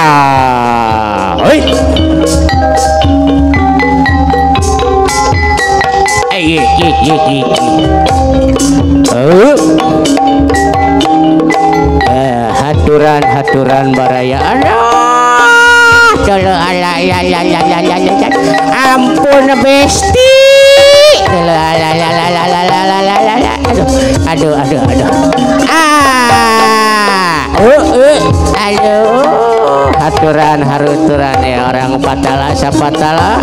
Hei. Haturan baraya. Aduh, dulu ala ya. Ampun besti. Dulu ala. Aduh. Aduh. Haturan haruturan ya orang patala sapatala.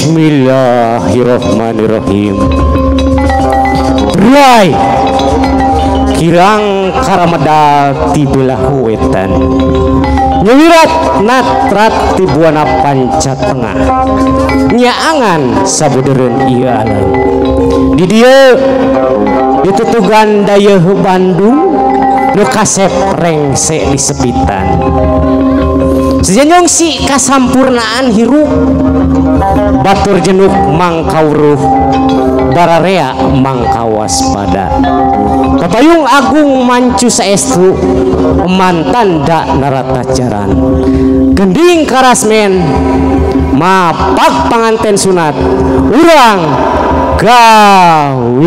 Bismillahirrahmanirrahim. Rai kirang karamedal ti belah wetan, nyewirat natrat ti buana panca tengah, nyaangan sabudeureun ieu alam. Di dieu ditutugan daya Bandung nu kasep rengse di sepitan. Sejenjong si kasampurnaan hirup batur jenuk mangkauruh bararea mangkawaspada papayung agung mancu saestu mantan dak naratajaran gending karasmen mapak panganten sunat urang gawitan.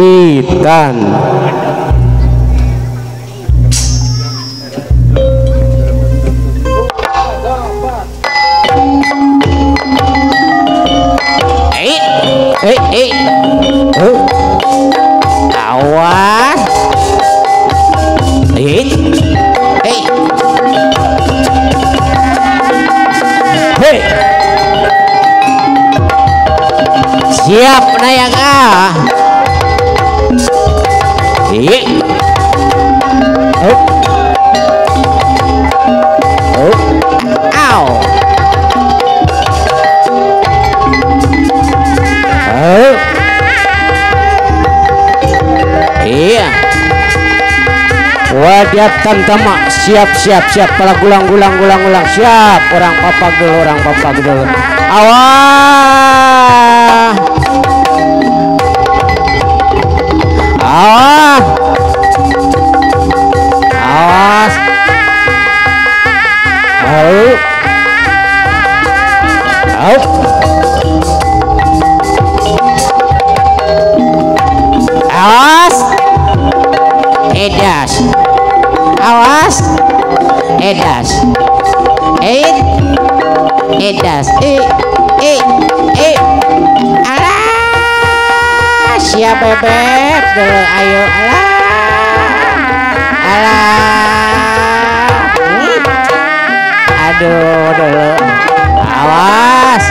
Awas. Siap nayang ah. Iya. Wadiat tantama siap pala gulang siap orang papa gedel awah awas awas edas awas edas alah siap bebek dulu ayo alah aduh dulu awas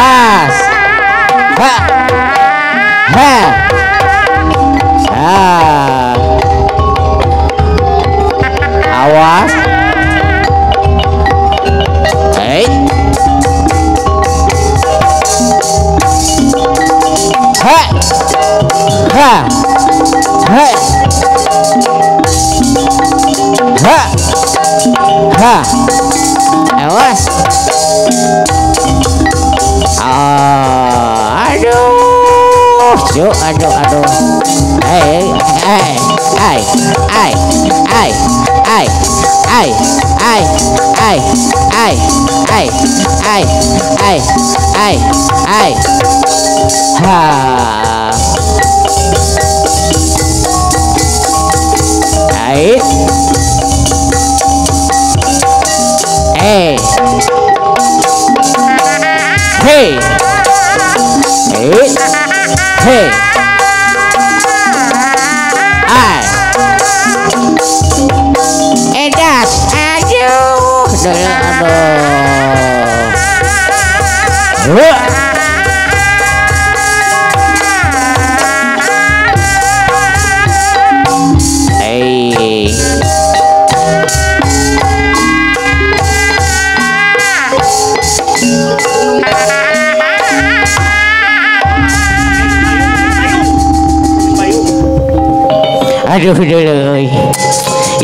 gas awas awas aduh ai Ha. Ait. Hey. Hey. Hey. Hey. Edas. Aduh. Aduh. Aduh deuleuy.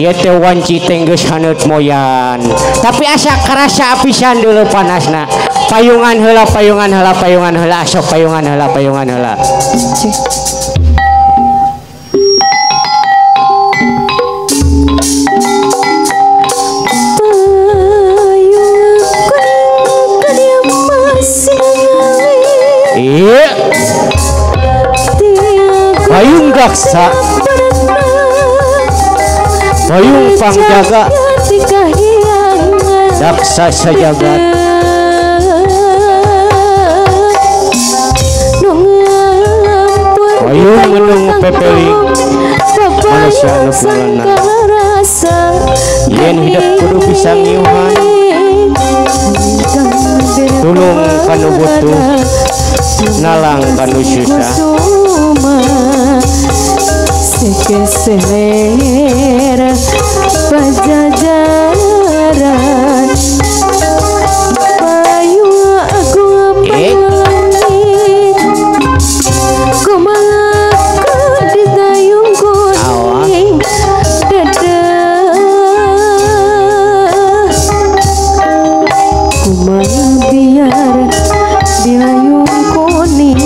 Ieu teh wanci teh geus haneut moyan. Tapi asa karasa pisan deuleu panasna. Payungan heula, payungan heula, payungan heula, sok payungan heula, payungan heula. Iya. Payung daksa. Payung pangjaga. Daksa sajagat. Payung menung pepeling. Manusia anu pulana. Yen hidup kudu bisa ngiuhan. Tulung kanu butuh. Nalang kanu susah. Sekeselera pajajaran payu aku pangit kumaku ditayung kuning dadah kumaha biar diayung kuning.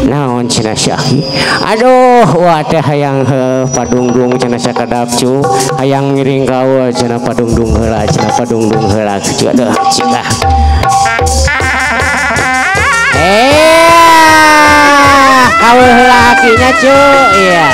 Naon cenah Syahki. Aduh wadah hayang padungdung cenah sakadapcu hayang ngiring kaul cenah padungdung heula cenah padungdung heula aduh cika. Kaul heula hakinya cu iya.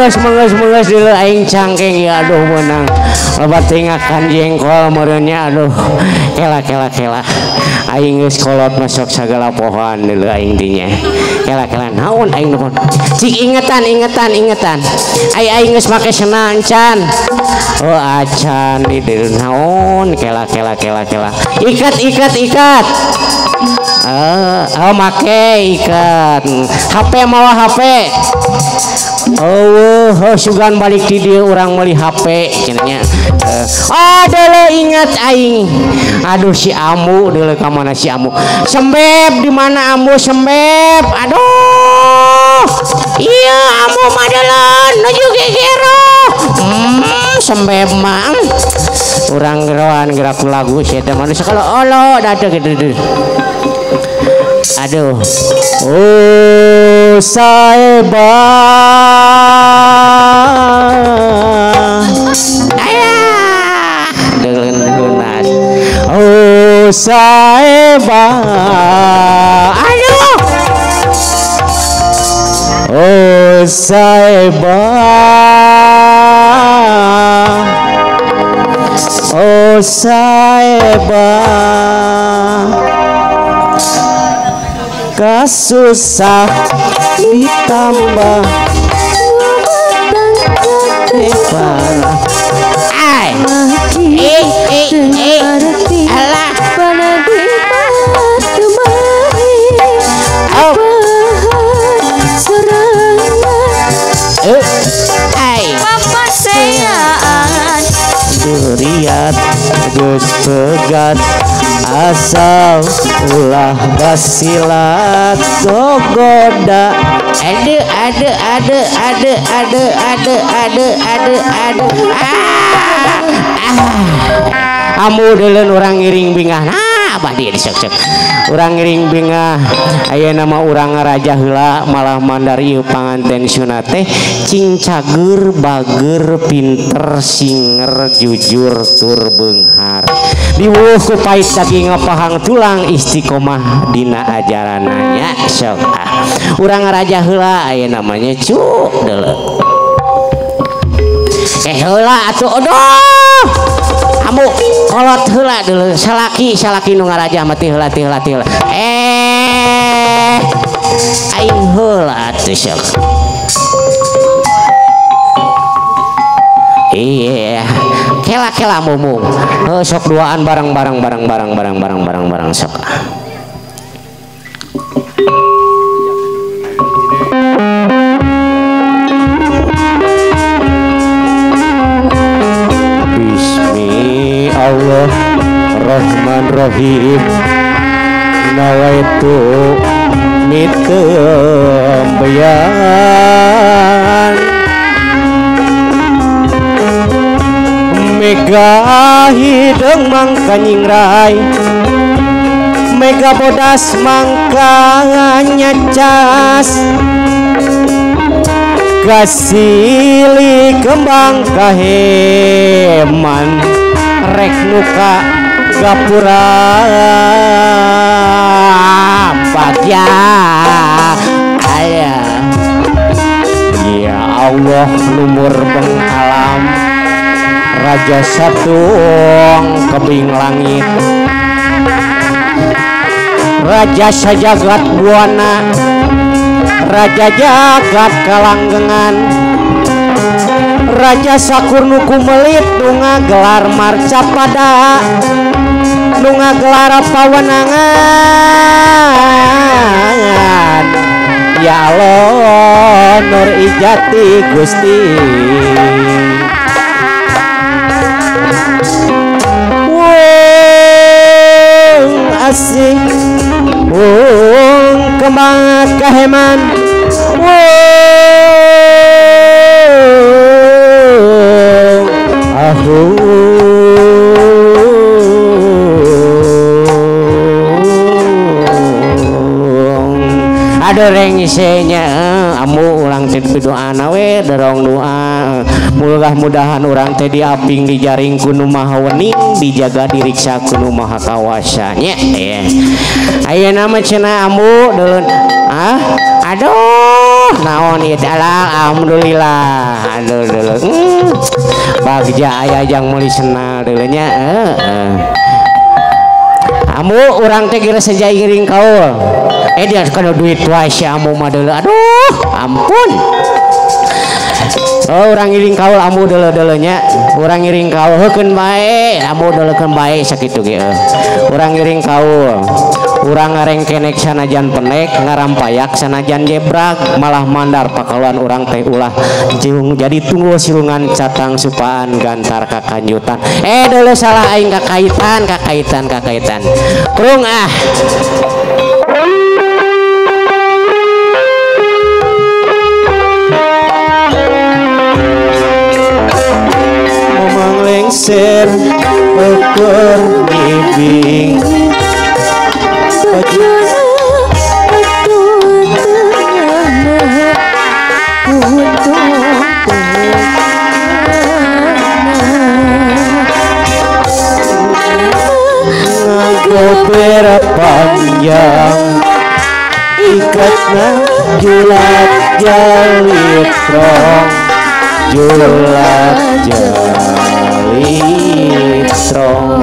Menges dulu aing cangkeng ya aduh menang loba tingakan jengkol merenya aduh kela aing geus kolot masuk segala pohon dulu aing dinya kela naon aing nuhun cik ingetan aing geus make senang can oh acan di dieu naon kela ikat oh make ikat HP mawa HP. Oh, sugan balik di dia orang meli HP cenanya. Aduh ingat aing. Aduh si Amu deuleu ka mana si Amu. Sembeb di mana Amu sembeb? Aduh. Iya Amu madalan nuju gegero. Sembeb mah. Urang geroan gerak lagu sia teh manusia kalau olo dadah gitu. Aduh. Oh saeba ayah gelunas oh saeba aduh Oh saeba, oh saeba, kasusah ditambah parah. Ay, alah. Duriat geus pegat asal ulah basilat gogoda amu deuleun urang ngiring bingah abah dia disek-sek urang ngiring bingah aya nama urang raja heula malah mandar ieu panganten sunat teh cing cager bager pinter singer jujur tur beunghar diweuh ku pait saking ngapahang tulang istiqomah dina ajarananya sok urang raja heula aya namanya cu deuleu heula atuh aduh amu kolot heula dulu salaki nu ngaraja mati heula aing heula atuh sok iya kela mumung sok duaan barang sok Allah Rahman Rahim nawaitu mitkeumbeyan mega hideung mangka nyingrai mega bodas mangka nyacas gasili kembang kaheman rek muka gapura bagya aya ya Allah lumur bengalam raja satung kebing langit raja sajagat buana raja jagat kalanggengan raja sakur nuku melit nunga gelar marca pada nunga gelar pawenangan ya Allah nur ijati Gusti wong asing wong kembang kaheman ada rengisenya amu ulang teh doana we dorong doa mudah-mudahan urang teh diaping dijaring ku nu maha wening dijaga diriksa ku nu maha kawasa nya ayeuna mah cenah amu deulun aduh naon ieu teh alhamdulillah aduh bagja aya jang meuli senal deuleu nya amu urang teh geus sajai ngiring kaul dia kana duit wae si amu mah deuleu aduh ampun urang ngiring kaul amu deuleu nya urang ngiring kaul heukeun bae amu deuleukeun bae sakitu ge urang ngiring kaul urang ngareng kenek sanajan penek ngarampayak sanajan jebrag malah mandar pakaluan urang teh ulah jadi tunggu silungan catang supaan gantar kakanjutan deuleu salah aing kakaitan kurung momang lengser ukur ngibing gober panjang ikatna julat jalitrong julat jalitrong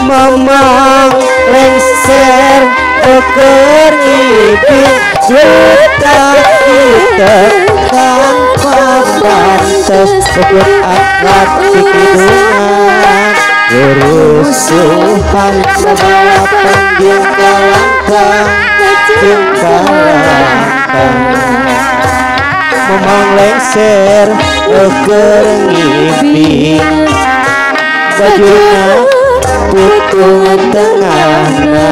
mamang lengser eker ibing juta kita tanpa batas sebut akad kekidungan kerusuhan sebalapan jengkalangkang jengkalangkang mamang lengser eker ibing bajuna putung tengahna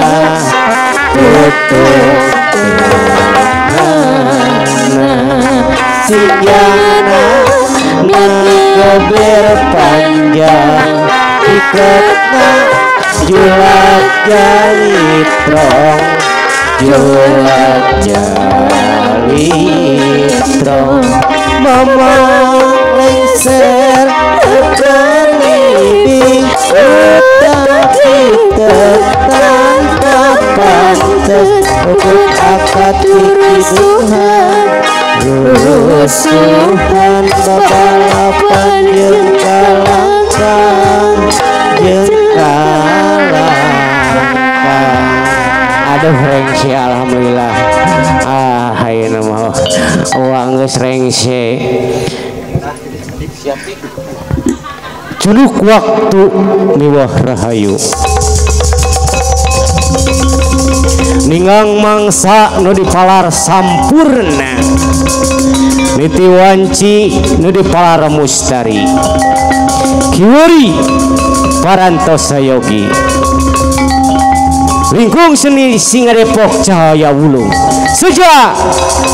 putung tengahna sinjana ngagober panjang iketna julat jalitrong julat jalitrong mamang lengser keliling udah kita tanpa pantas untuk akad kekisuhan rusuhan babalapan jengkalangkang jengkalangkang aduh rengsi alhamdulillah ayeuna mah uang geus rengsi Juluk waktu miwah rahayu ningang mangsa nu dipalar sampurna niti wanci nu dipalar mustari kiwari parantos sayogi lingkung seni singa depok cahaya wulung sejak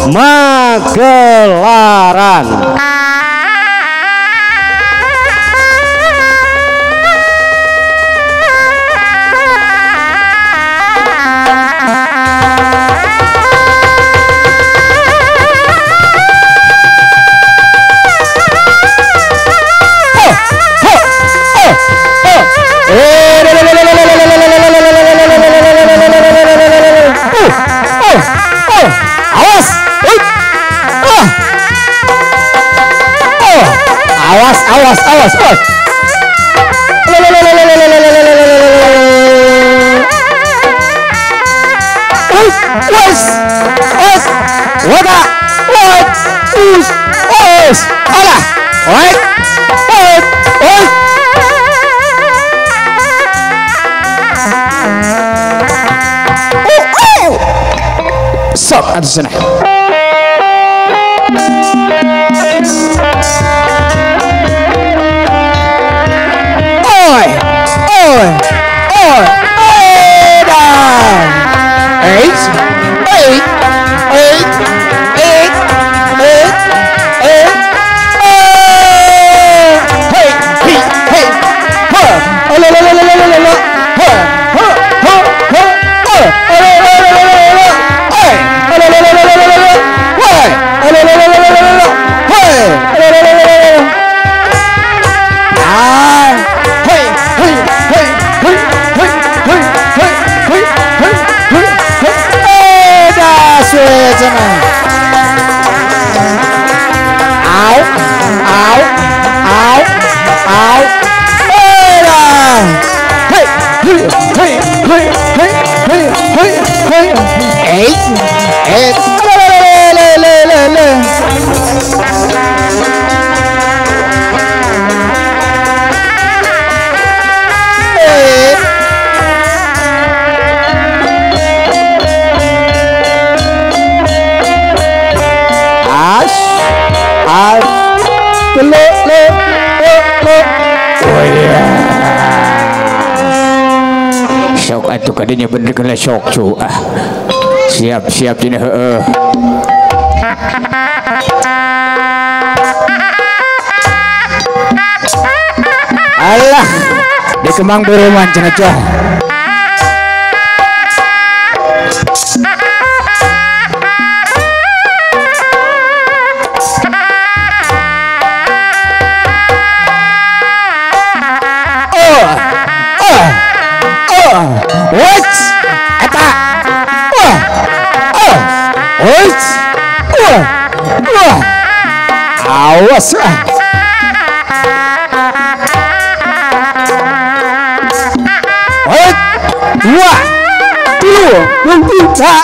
Magelaran awas sok atuh sana sok atuh kadinya bener kena sok cu siap ini alah di kemang beruman cenah coh Awas dua tiga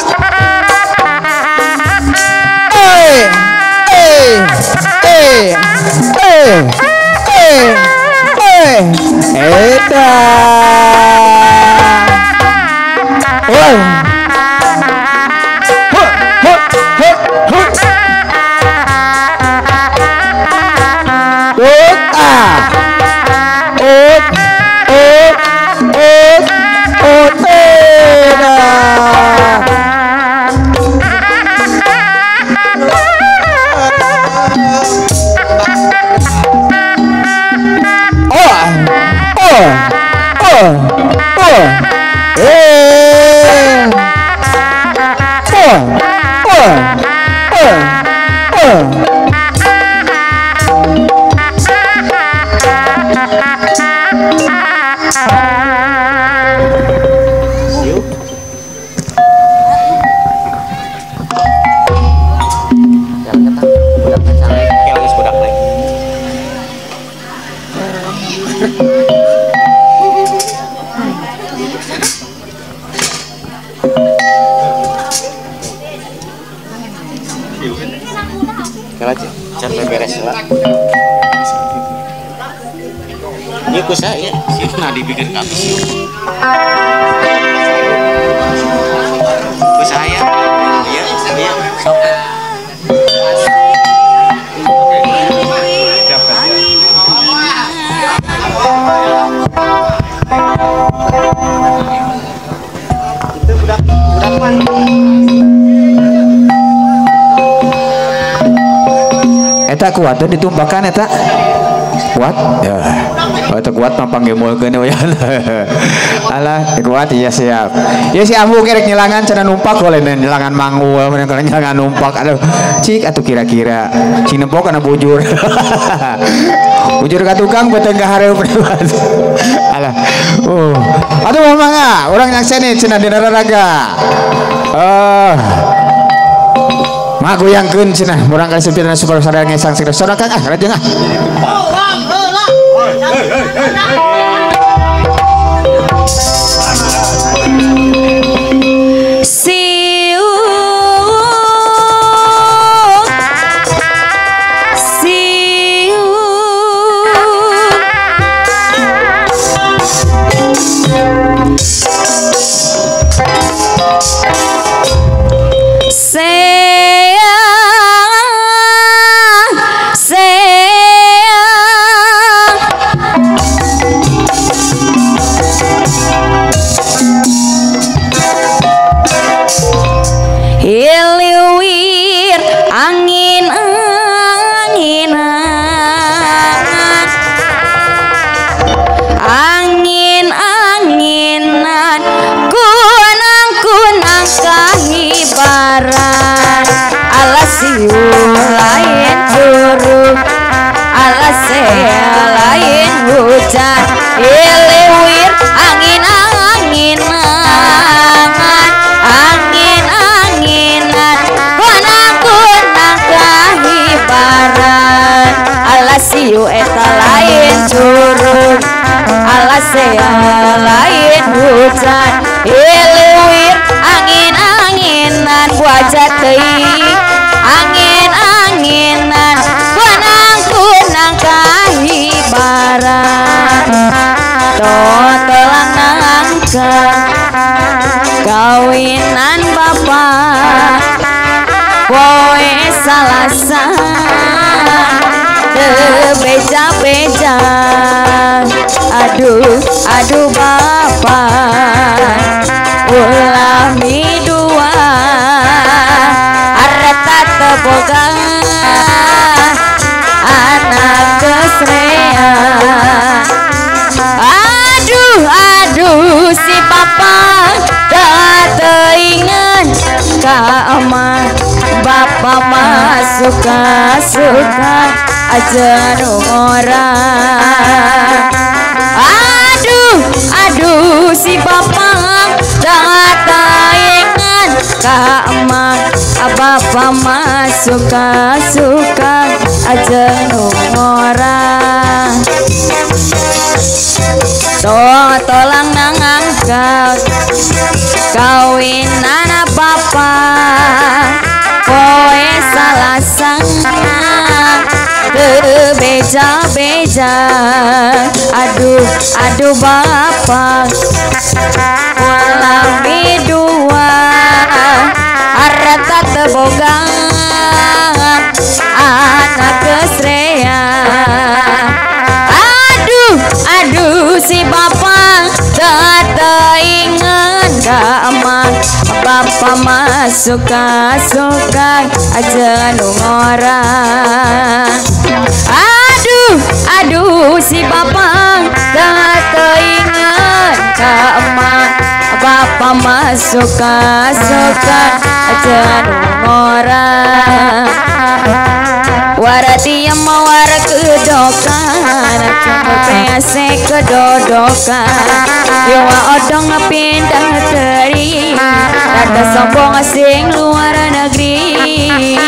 ini ku saya sih nah dibikin habis ku saya iya sok itu budak man eta kuat ditumpakan eta kuat ya itu kuat mah panggemulkeun we alah kuat iya siap ya si Ambu kerek nyelangan cenah numpak boleh nyelangan mangu meureun kalau nyelangan numpak aduh cik atuh kira-kira cing nempok kana bujur bujur ka tukang beuteung ka hareup alah aduh mangga urang nyakseni cenah dina raraga mah goyangkeun cenah urang kali sepirana super sadar ngesang sira saudara Kang rajeng lain curug alasnya lain hujan ilewir angin-anginan kunang-kunang kahibaran alasiu eta lain curug alasnya lain hujan ilewir angin-anginan wajah teuing angin-anginan kunang-kunang kahibaran totelang nangka kawinan bapak poe Salasa beja-beja aduh bapak ulah midua boga anak kesrea aduh si papa dah teingan ka emak bapak mah suka aja orang aduh si papa dah teingan ka emak Bapak mah suka-suka aja orang tolang nangangkat kawin anak bapak poe salah sanga beja-beja aduh bapak walami dua harta teboga anak kesreya aduh si bapak teinget gaman bapak mah suka-suka aja orang aduh si bapak teinget gaman bapak mah suka-suka aja orang warati yang mawar kedokan pengasih kedodokan yawa odong pindah teri rada sombong asing luar negeri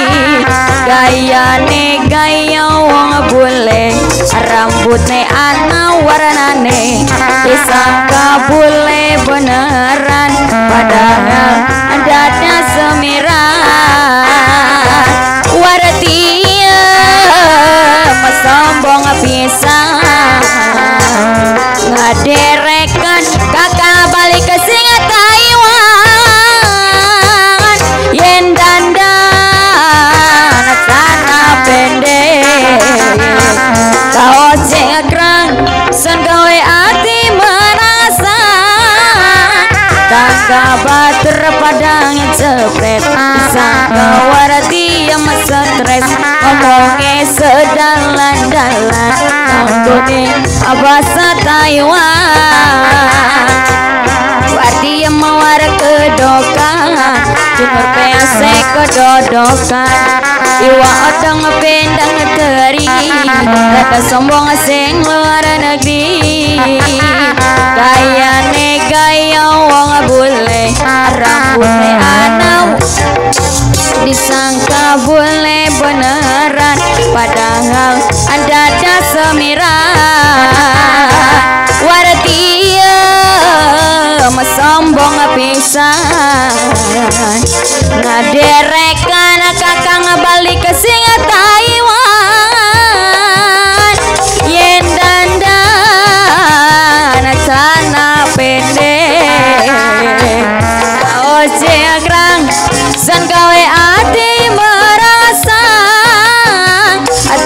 gaya wong bule rambutnya ana warnane disangka bule beneran padahal adatnya semiran warati sombong pisan ngaderekan kakak balik ke singa Taiwan yen dandan sana pendek kau cekrang sen gawe hati merasa tangga bater padangnya cepret sangka warati yang stres ngomongnya sedalan-dalan ngomongnya bahasa Taiwan warti yang mawar kedokan jemur pease kedodokan iwa odong pendang teri rada sombong asing luar negeri gaya wong bule rambutnya anau disangka bule beneran padahal ada semiran warti sombong pisan ngaderekan kakang balik ke singa Taiwan yen dandan sana pendek kau cekrang san gawe hati merasa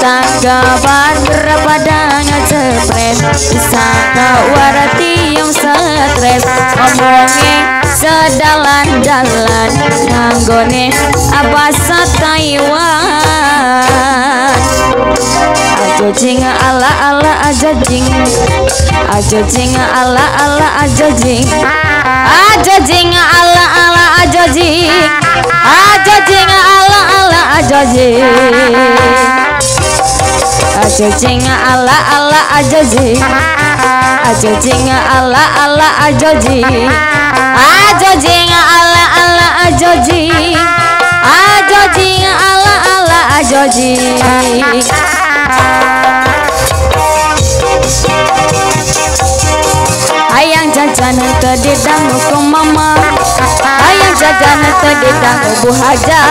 tanggapan berpadanya cepret disangka warati yang stres ngomongnya sedalan-dalan nanggone bahasa Taiwan aja jing ala aja jing aja jing ala aja jing aja jing ala aja jing aja jing ala aja jing aja jing ala aja jing aja jing ala aja jing aja jing ala aja jing aja jing ala aja jing ayang jajanan tadi dangu ke mama ayang jajanan tadi dangu bu hajar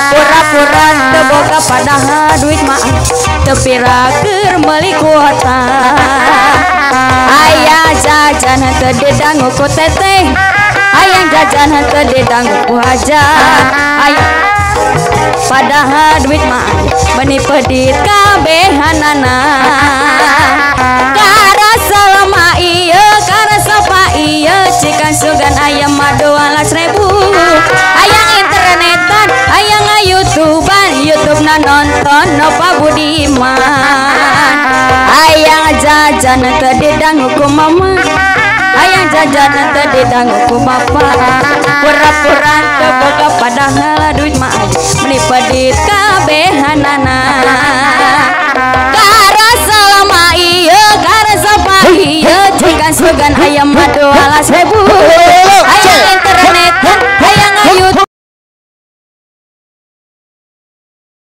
pura-pura teboga padahal duit mah tepiraker meli kuota ayang jajanan tadi dangu ku teteh ayang jajanan tadi dangu bu hajar ayang padahal duit mah beni pedit kabehanana selama iya karena sapa iya cikan sugan ayam madu alas ribu ayang internetan ayang youtuban YouTube na nonton nopa budiman ayang jajan tadi dangu ku mama ayang jajan tadi dangu ku bapak pura-pura teboga padahal duit mah beli pedit kabehanana iya jika sugan ayam madu alas ribu